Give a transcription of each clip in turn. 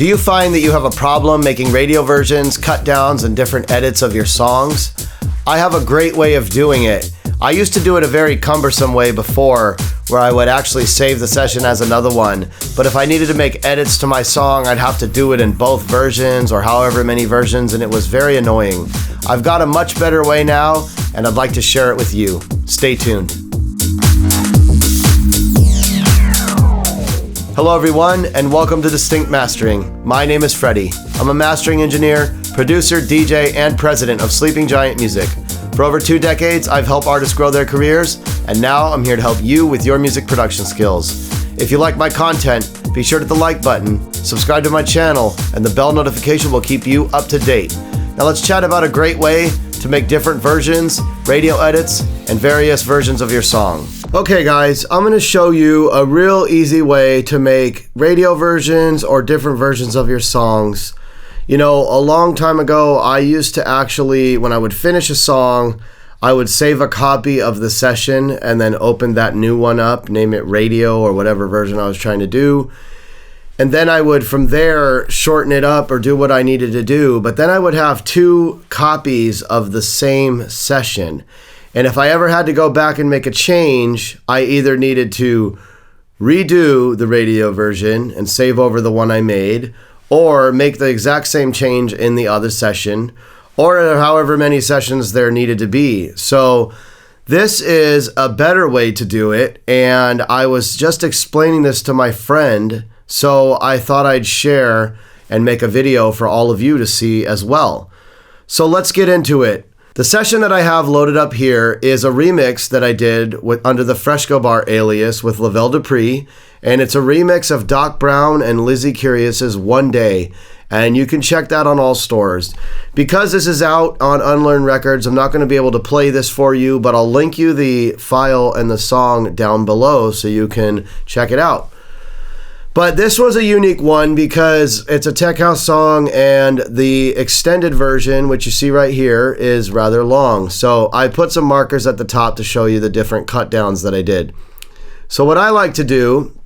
Do you find that you have a problem making radio versions, cut downs, and different edits of your songs? I have a great way of doing it. I used to do it a very cumbersome way before, where I would actually save the session as another one, but if I needed to make edits to my song, I'd have to do it in both versions or however many versions, and it was very annoying. I've got a much better way now, and I'd like to share it with you. Stay tuned. Hello everyone, and welcome to Distinct Mastering. My name is Freddie. I'm a mastering engineer, producer, DJ, and president of Sleeping Giant Music. For over 2 decades, I've helped artists grow their careers, and now I'm here to help you with your music production skills. If you like my content, be sure to hit the like button, subscribe to my channel, and the bell notification will keep you up to date. Now let's chat about a great way to make different versions, radio edits, and various versions of your song. Okay guys, I'm going to show you a real easy way to make radio versions or different versions of your songs. You know, a long time ago, I used to actually, when I would finish a song, I would save a copy of the session and then open that new one up, name it radio or whatever version I was trying to do. And then I would, from there, shorten it up or do what I needed to do. But then I would have 2 copies of the same session. And if I ever had to go back and make a change, I either needed to redo the radio version and save over the one I made, or make the exact same change in the other session, or however many sessions there needed to be. So this is a better way to do it, and I was just explaining this to my friend, so I thought I'd share and make a video for all of you to see as well. So let's get into it. The session that I have loaded up here is a remix that I did under the Freshcobar alias with Lavelle Dupree, and it's a remix of Doc Brown and Lizzie Curious's One Day, and you can check that on all stores. Because this is out on Unlearned Records, I'm not going to be able to play this for you, but I'll link you the file and the song down below so you can check it out. But this was a unique one because it's a tech house song, and the extended version, which you see right here, is rather long. So I put some markers at the top to show you the different cut downs that I did. So what I like to do,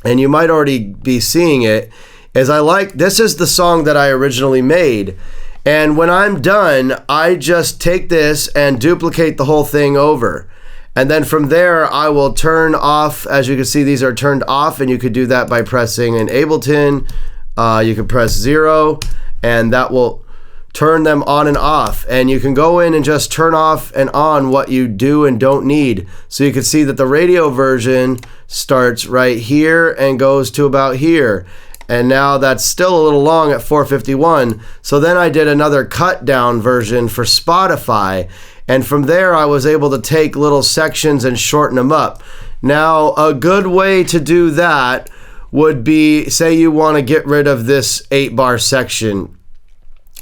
and you might already be seeing it, is this is the song that I originally made. And when I'm done, I just take this and duplicate the whole thing over. And then from there, I will turn off. As you can see, these are turned off, and you could do that by pressing an Ableton. You can press 0, and that will turn them on and off. And you can go in and just turn off and on what you do and don't need. So you can see that the radio version starts right here and goes to about here. And now that's still a little long at 4:51. So then I did another cut down version for Spotify. And from there, I was able to take little sections and shorten them up. Now, a good way to do that would be, say you want to get rid of this 8-bar section.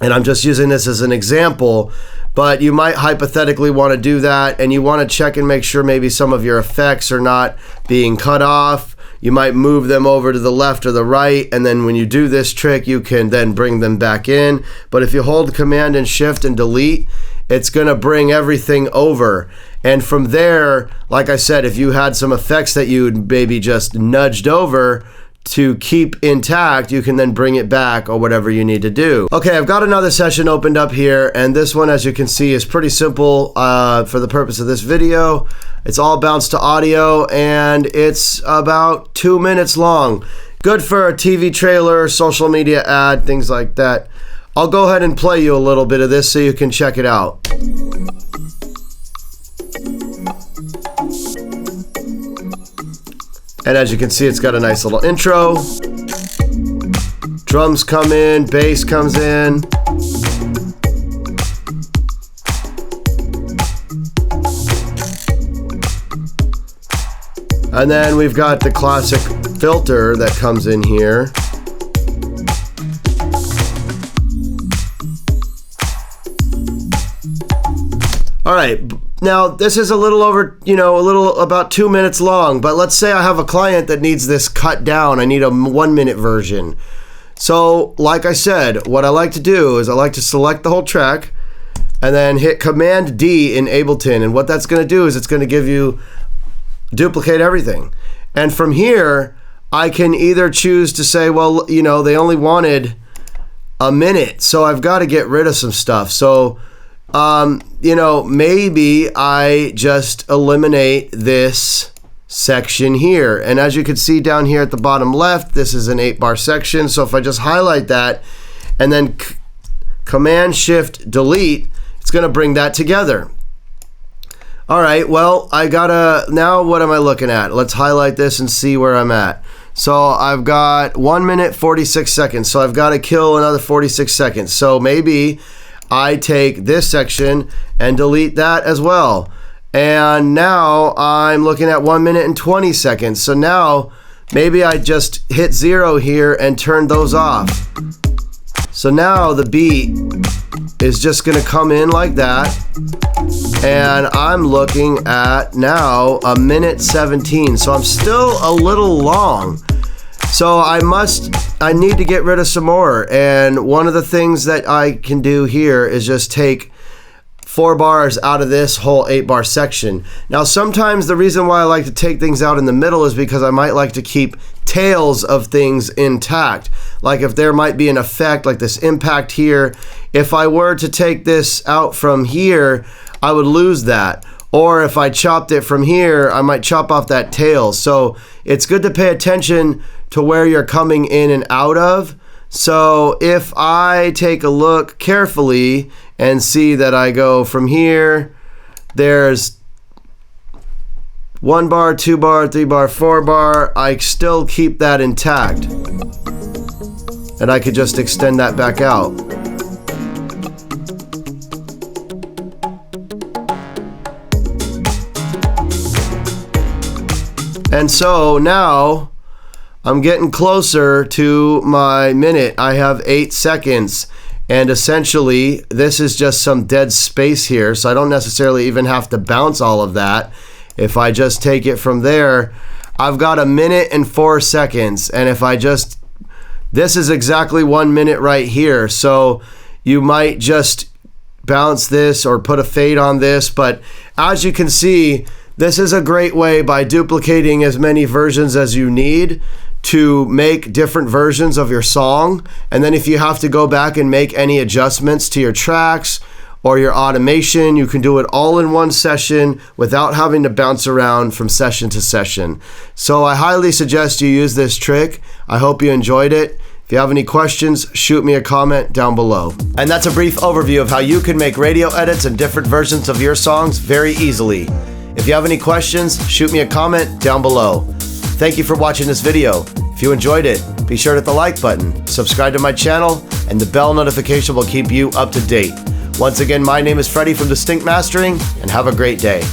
And I'm just using this as an example, but you might hypothetically want to do that, and you want to check and make sure maybe some of your effects are not being cut off. You might move them over to the left or the right, and then when you do this trick, you can then bring them back in. But if you hold Command and Shift and Delete, it's going to bring everything over. And from there, like I said, if you had some effects that you maybe just nudged over to keep intact, you can then bring it back or whatever you need to do. Okay, I've got another session opened up here, and this one, as you can see, is pretty simple for the purpose of this video. It's all bounced to audio, and it's about 2 minutes long. Good for a TV trailer, social media ad, things like that. I'll go ahead and play you a little bit of this so you can check it out. And as you can see, it's got a nice little intro. Drums come in, bass comes in. And then we've got the classic filter that comes in here. All right, now this is a little over, about 2 minutes long, but let's say I have a client that needs this cut down. I need a 1-minute version. So, like I said, what I like to do is I like to select the whole track and then hit Command D in Ableton. And what that's going to do is it's going to give you duplicate everything. And from here, I can either choose to say, well, you know, they only wanted a minute, so I've got to get rid of some stuff. So, you know, maybe I just eliminate this section here. And as you can see down here at the bottom left, this is an 8-bar section. So if I just highlight that and then Command Shift Delete, it's going to bring that together. All right, well, now what am I looking at? Let's highlight this and see where I'm at. So I've got 1 minute, 46 seconds. So I've got to kill another 46 seconds. So maybe I take this section and delete that as well. And now I'm looking at 1 minute and 20 seconds. So now maybe I just hit 0 here and turn those off. So now the beat is just going to come in like that. And I'm looking at now 1 minute 17. So I'm still a little long. So I need to get rid of some more. And one of the things that I can do here is just take 4 bars out of this whole 8-bar section. Now, sometimes the reason why I like to take things out in the middle is because I might like to keep tails of things intact. Like if there might be an effect like this impact here, if I were to take this out from here, I would lose that. Or if I chopped it from here, I might chop off that tail. So it's good to pay attention to where you're coming in and out of. So if I take a look carefully and see that I go from here, there's 1 bar, 2 bar, 3 bar, 4 bar, I still keep that intact. And I could just extend that back out. And so now I'm getting closer to my minute. I have 8 seconds. And essentially, this is just some dead space here. So I don't necessarily even have to bounce all of that. If I just take it from there, I've got 1 minute and 4 seconds. And if I just, this is exactly 1 minute right here. So you might just bounce this or put a fade on this. But as you can see, this is a great way by duplicating as many versions as you need to make different versions of your song. And then if you have to go back and make any adjustments to your tracks or your automation, you can do it all in one session without having to bounce around from session to session. So I highly suggest you use this trick. I hope you enjoyed it. If you have any questions, shoot me a comment down below. And that's a brief overview of how you can make radio edits and different versions of your songs very easily. If you have any questions, shoot me a comment down below. Thank you for watching this video. If you enjoyed it, be sure to hit the like button, subscribe to my channel, and the bell notification will keep you up to date. Once again, my name is Freddie from Distinct Mastering, and have a great day.